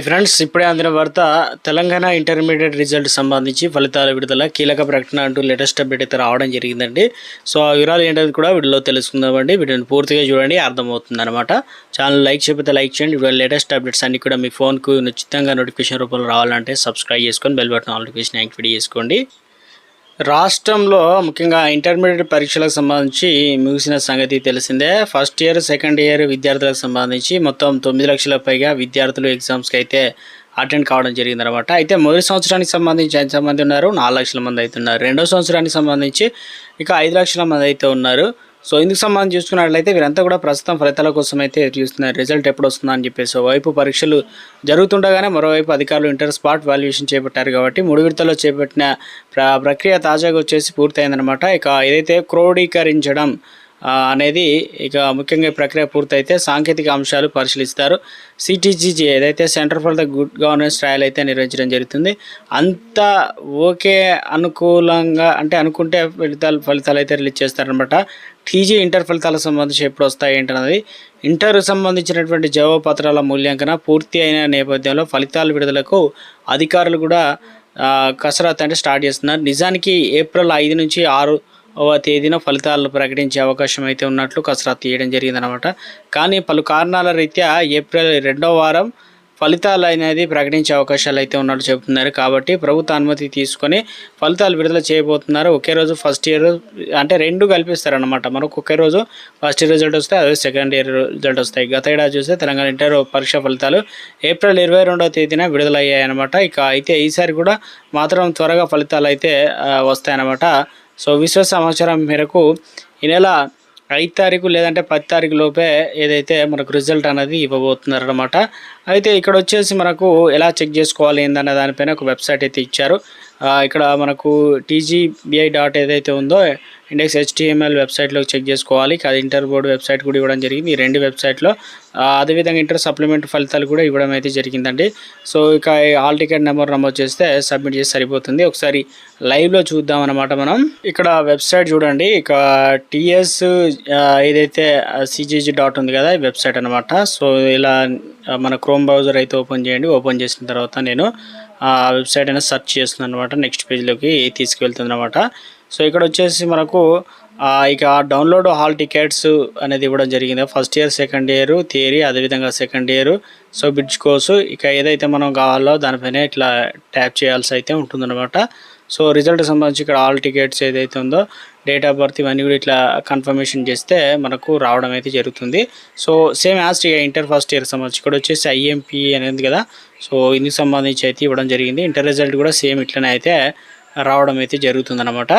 Friends ఇప్పుడే అందిన వార్త తెలంగాణ ఇంటర్మీడియట్ రిజల్ట్ సంబంధించి ఫలితాల విడుదల కీలక ప్రకటన అంటూ లేటెస్ట్ అప్డేట్ అయితే రావడం జరిగిందండి. సో ఆ వివరాలు ఏంటనేది కూడా వీడియోలో తెలుసుకుందామండి. వీడియోని పూర్తిగా చూడండి, అర్థమవుతుంది అనమాట. ఛానల్ లైక్ చేయకపోతే లైక్ చేయండి. వీడియో లేటెస్ట్ అప్డేట్స్ అన్ని కూడా మీ ఫోన్కు ఉచితంగా నోటిఫికేషన్ రూపంలో రావాలంటే సబ్స్క్రైబ్ చేసుకొని బెల్ బటన్ నోటిఫికేషన్ యాక్టివేట్ చేసుకోండి. రాష్ట్రంలో ముఖ్యంగా ఇంటర్మీడియట్ పరీక్షలకు సంబంధించి ముగిసిన సంగతి తెలిసిందే. ఫస్ట్ ఇయర్ సెకండ్ ఇయర్ విద్యార్థులకు సంబంధించి మొత్తం 9 లక్షల పైగా విద్యార్థులు ఎగ్జామ్స్కి అయితే అటెండ్ కావడం జరిగిందనమాట. అయితే మొదటి సంవత్సరానికి సంబంధించి ఎంతమంది ఉన్నారు? 4 లక్షల మంది అయితే ఉన్నారు. రెండో సంవత్సరానికి సంబంధించి ఇక 5 లక్షల మంది అయితే ఉన్నారు. సో ఇందుకు సంబంధించి చూసుకున్నట్లయితే వీరంతా కూడా ప్రస్తుతం ఫలితాల కోసం అయితే చూస్తున్నారు. రిజల్ట్ ఎప్పుడు వస్తుందా అని చెప్పేసి ఓవైపు పరీక్షలు జరుగుతుండగానే మరోవైపు అధికారులు ఇంటర్ స్పాట్ వాల్యుయేషన్ చేపట్టారు కాబట్టి 3 విడతల్లో చేపట్టిన ప్రక్రియ తాజాగా వచ్చేసి పూర్తయిందనమాట. ఇక ఏదైతే క్రోడీకరించడం అనేది ఇక ముఖ్యంగా ప్రక్రియ పూర్తయితే సాంకేతిక అంశాలు పరిశీలిస్తారు. సిటీజీ ఏదైతే centre for the good governance trial అయితే నిర్వహించడం జరుగుతుంది. అంతా ఓకే అనుకూలంగా అంటే అనుకుంటే ఫలితాలు అయితే రిలీజ్ చేస్తారనమాట. టీజీ ఇంటర్ ఫలితాలకు సంబంధించి ఎప్పుడు వస్తాయి ఏంటన్నది ఇంటర్ సంబంధించినటువంటి జవాబు పత్రాల మూల్యాంకన పూర్తి అయిన నేపథ్యంలో ఫలితాల విడుదలకు అధికారులు కూడా కసరత్తు అంటే స్టార్ట్ చేస్తున్నారు. నిజానికి ఏప్రిల్ 5 నుంచి 6వ తేదీన ఫలితాలు ప్రకటించే అవకాశం అయితే ఉన్నట్లు కసరత్తు చేయడం జరిగిందనమాట. కానీ పలు కారణాల రీత్యా ఏప్రిల్ 2వ వారం ఫలితాలు అనేది ప్రకటించే అవకాశాలు అయితే ఉన్నట్లు చెబుతున్నారు. కాబట్టి ప్రభుత్వ అనుమతి తీసుకొని ఫలితాలు విడుదల చేయబోతున్నారు. ఒకే రోజు ఫస్ట్ ఇయర్ అంటే 2 కల్పిస్తారనమాట. మనకు ఒకే రోజు ఫస్ట్ ఇయర్ రిజల్ట్ వస్తాయి, అదే సెకండ్ ఇయర్ రిజల్ట్ వస్తాయి. గత ఏడాది చూస్తే తెలంగాణ ఇంటర్ పరీక్ష ఫలితాలు ఏప్రిల్ 22వ తేదీన విడుదలయ్యాయన్నమాట. ఇక అయితే ఈసారి కూడా మాత్రం త్వరగా ఫలితాలు అయితే వస్తాయన్నమాట. సో విశ్వ సమాచారం మేరకు ఈ నెల 5 తారీఖు లేదంటే 10 తారీఖు లోపే ఏదైతే మనకు రిజల్ట్ అనేది ఇవ్వబోతున్నారు అనమాట. అయితే ఇక్కడ వచ్చేసి మనకు ఎలా చెక్ చేసుకోవాలి ఏందన్న దానిపైన ఒక వెబ్సైట్ అయితే ఇచ్చారు. ఇక్కడ మనకు TGBI ఏదైతే ఉందో ఇండెక్స్ HTML వెబ్సైట్లో చెక్ చేసుకోవాలి. అది ఇంటర్ బోర్డు వెబ్సైట్ కూడా ఇవ్వడం జరిగింది. ఈ 2 వెబ్సైట్లో అదేవిధంగా ఇంటర్ సప్లిమెంట్ ఫలితాలు కూడా ఇవ్వడం అయితే జరిగిందండి. సో ఇక హాల్ టికెట్ నెంబర్ నమోదు చేస్తే సబ్మిట్ చేసి సరిపోతుంది. ఒకసారి లైవ్లో చూద్దాం అనమాట. మనం ఇక్కడ వెబ్సైట్ చూడండి. ఇక TS ఏదైతే CGG ఉంది కదా, ఈ వెబ్సైట్ అనమాట. సో ఇలా మన క్రోమ్ బ్రౌజర్ అయితే ఓపెన్ చేయండి. ఓపెన్ చేసిన తర్వాత నేను ఆ వెబ్సైట్ అనేది సెర్చ్ చేస్తున్నాను అనమాట. నెక్స్ట్ పేజ్లోకి తీసుకువెళ్తుంది అనమాట. సో ఇక్కడ వచ్చేసి మనకు ఇక డౌన్లోడ్ హాల్ టికెట్స్ అనేది ఇవ్వడం జరిగింది. First year second year theory, అదేవిధంగా second year so bridge course ఇక ఏదైతే మనం కావాలో దానిపైన ఇట్లా ట్యాప్ చేయాల్సి అయితే ఉంటుందన్నమాట. సో రిజల్ట్ సంబంధించి ఇక్కడ హాల్ టికెట్స్ ఏదైతే ఉందో డేట్ ఆఫ్ బర్త్ ఇవన్నీ కూడా ఇట్లా కన్ఫర్మేషన్ చేస్తే మనకు రావడం అయితే జరుగుతుంది. So same as inter first year సంబంధించి ఇక్కడ వచ్చేసి IMP అనేది కదా. సో ఇందుకు సంబంధించి అయితే ఇవ్వడం జరిగింది. ఇంటర్ రిజల్ట్ కూడా సేమ్ ఇట్లనే అయితే రావడం అయితే జరుగుతుందన్నమాట.